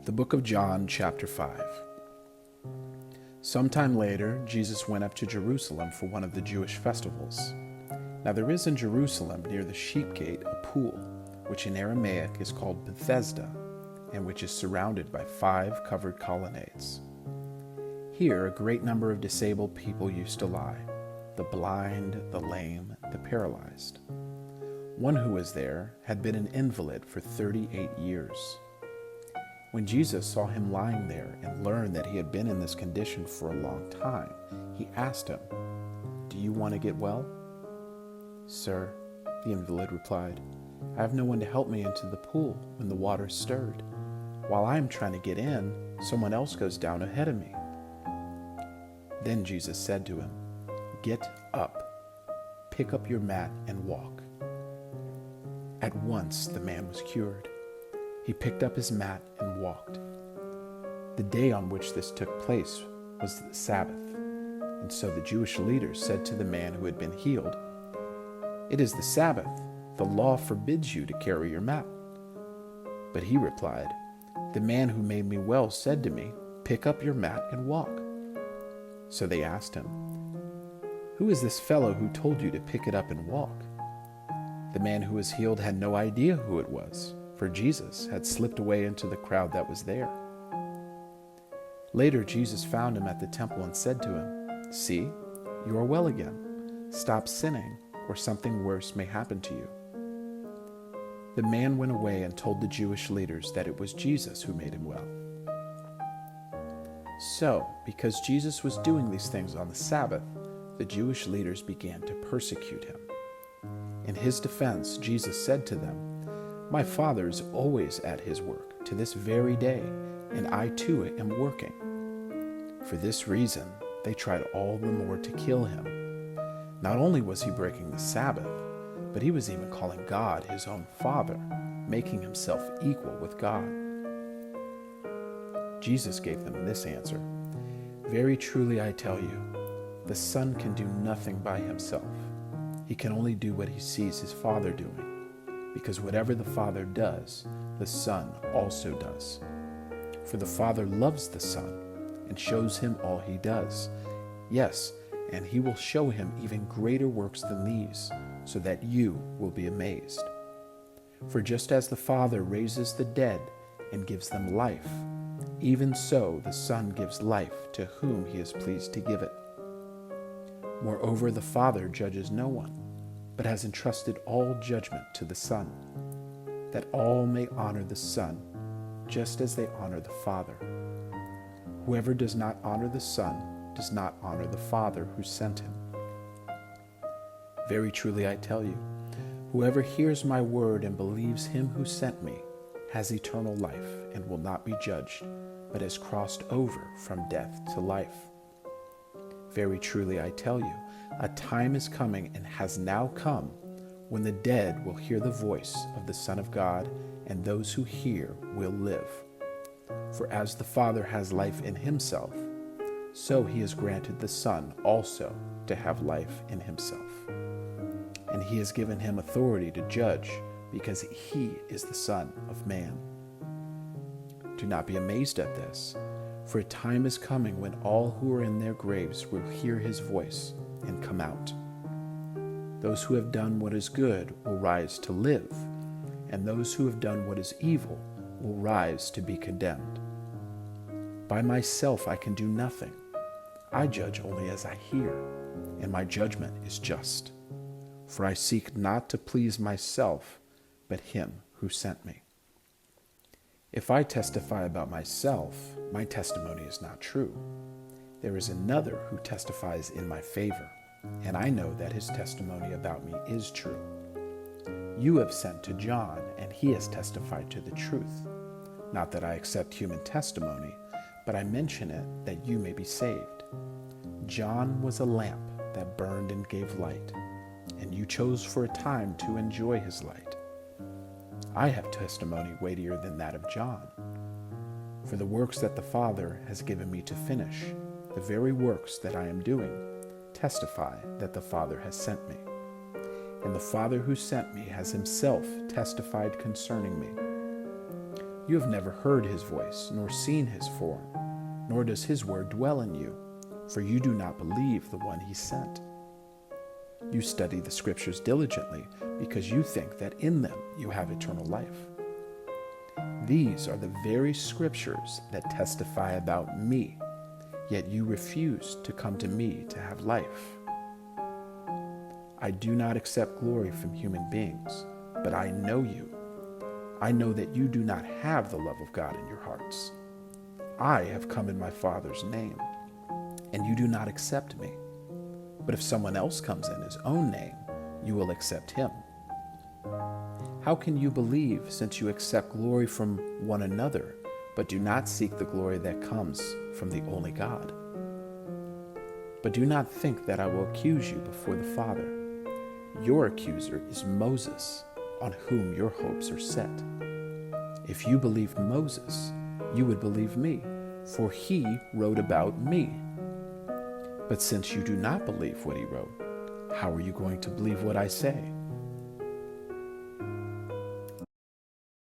The book of John, chapter 5. Sometime later, Jesus went up to Jerusalem for one of the Jewish festivals. Now there is in Jerusalem, near the sheep gate, a pool, which in Aramaic is called Bethesda, and which is surrounded by 5 covered colonnades. Here a great number of disabled people used to lie, the blind, the lame, the paralyzed. One who was there had been an invalid for 38 years. When Jesus saw him lying there and learned that he had been in this condition for a long time, he asked him, "Do you want to get well?" "Sir," the invalid replied, "I have no one to help me into the pool when the water stirred. While I am trying to get in, someone else goes down ahead of me." Then Jesus said to him, "Get up, pick up your mat and walk." At once the man was cured. He picked up his mat and walked. The day on which this took place was the Sabbath, and so the Jewish leaders said to the man who had been healed, "It is the Sabbath. The law forbids you to carry your mat." But he replied, "The man who made me well said to me, 'Pick up your mat and walk.'" So they asked him, "Who is this fellow who told you to pick it up and walk?" The man who was healed had no idea who it was, for Jesus had slipped away into the crowd that was there. Later, Jesus found him at the temple and said to him, "See, you are well again. Stop sinning, or something worse may happen to you." The man went away and told the Jewish leaders that it was Jesus who made him well. So, because Jesus was doing these things on the Sabbath, the Jewish leaders began to persecute him. In his defense, Jesus said to them, "My Father is always at his work to this very day, and I too am working." For this reason, they tried all the more to kill him. Not only was he breaking the Sabbath, but he was even calling God his own Father, making himself equal with God. Jesus gave them this answer, "Very truly I tell you, the Son can do nothing by himself. He can only do what he sees his Father doing, because whatever the Father does, the Son also does. For the Father loves the Son and shows him all he does. Yes, and he will show him even greater works than these, so that you will be amazed. For just as the Father raises the dead and gives them life, even so the Son gives life to whom he is pleased to give it. Moreover, the Father judges no one, but has entrusted all judgment to the Son, that all may honor the Son, just as they honor the Father. Whoever does not honor the Son does not honor the Father who sent him. Very truly I tell you, whoever hears my word and believes him who sent me has eternal life and will not be judged, but has crossed over from death to life. Very truly I tell you, a time is coming and has now come when the dead will hear the voice of the Son of God, and those who hear will live. For as the Father has life in himself, so he has granted the Son also to have life in himself. And he has given him authority to judge, because he is the Son of Man. Do not be amazed at this, for a time is coming when all who are in their graves will hear his voice and come out. Those who have done what is good will rise to live, and those who have done what is evil will rise to be condemned. By myself I can do nothing. I judge only as I hear, and my judgment is just. For I seek not to please myself, but him who sent me. If I testify about myself, my testimony is not true. There is another who testifies in my favor, and I know that his testimony about me is true. You have sent to John, and he has testified to the truth. Not that I accept human testimony, but I mention it that you may be saved. John was a lamp that burned and gave light, and you chose for a time to enjoy his light. I have testimony weightier than that of John. For the works that the Father has given me to finish, the very works that I am doing, testify that the Father has sent me. And the Father who sent me has himself testified concerning me. You have never heard his voice, nor seen his form, nor does his word dwell in you, for you do not believe the one he sent. You study the scriptures diligently because you think that in them you have eternal life. These are the very scriptures that testify about me, yet you refuse to come to me to have life. I do not accept glory from human beings, but I know you. I know that you do not have the love of God in your hearts. I have come in my Father's name, and you do not accept me. But if someone else comes in his own name, you will accept him. How can you believe since you accept glory from one another, but do not seek the glory that comes from the only God? But do not think that I will accuse you before the Father. Your accuser is Moses, on whom your hopes are set. If you believed Moses, you would believe me, for he wrote about me. But since you do not believe what he wrote, how are you going to believe what I say?